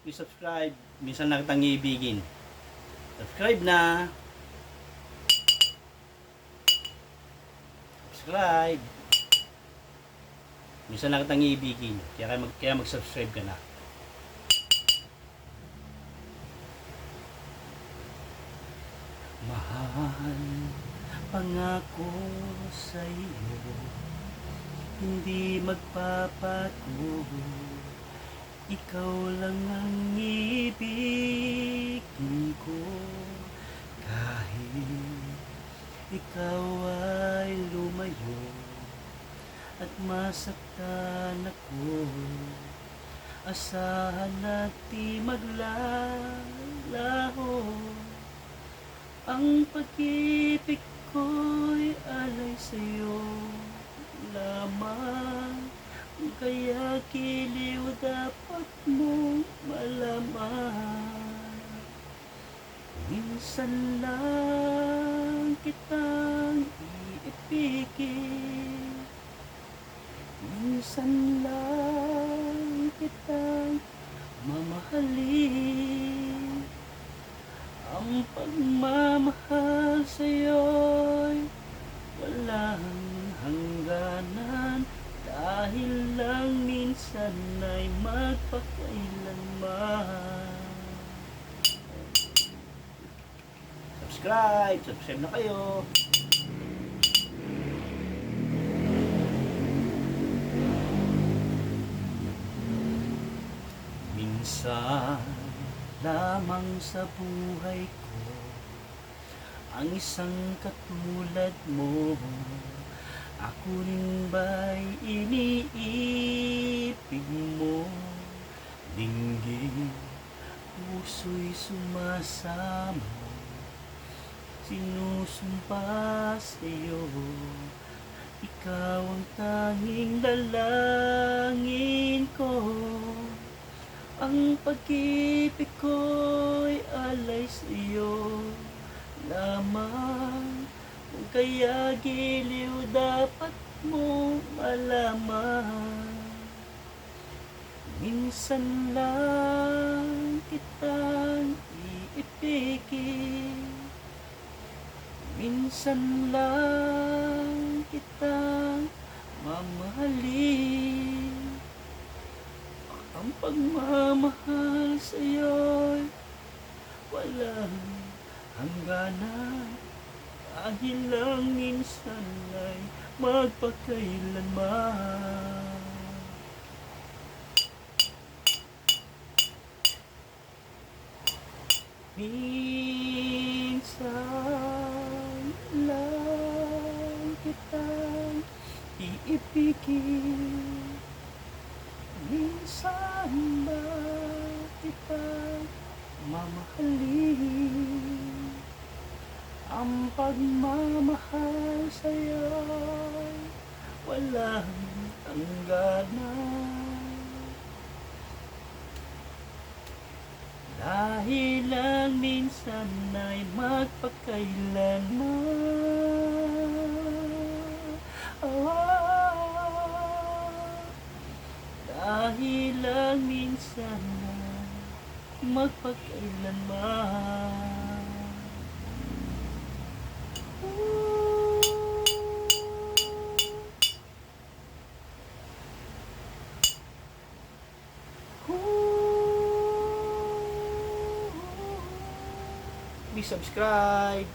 please subscribe. Minsan lang kitang iibigin. Subscribe na. Subscribe. Minsan lang kitang iibigin. Kaya mag-subscribe ka na. Mahal, pangako sa iyo, hindi magpapago. Ikaw lang ang ibigin ko, kahit ikaw ay lumayo at masaktan ako. Asahan at di maglalaho, ang pag-ibig ko'y alay sa'yo lamang. Kaya giliw dapat mong malaman. Minsan lang kitang iibigin, minsan lang kitang mamahalin. Ang pagmamahal sa'yo'y walang hangganan, dahil lang minsan ay magpakailanman. Subscribe na kayo. Minsan lamang sa buhay ko ang isang katulad mo. Ako rin ba'y iniibig mo? Dinggin, puso'y sumasamo, sinusumpa sa'yo. Ikaw ang tanging dalangin ko. Ang pag-ibig ko'y alay sa'yo lamang. Kaya giliw dapat mo malaman. Minsan lang kitang iibigin, minsan lang kitang mamahalin. Ang pagmamahal sa'yo'y walang hangganan, dahil lang minsan ay magpakailanman. Minsan lang kitang iibigin, minsan ba kitang mamahalin. Ang pagmamahal sa'yo walang hangganan, dahil lang minsan ay magpakailanman. Dahil lang minsan ay magpakailanman. Please subscribe.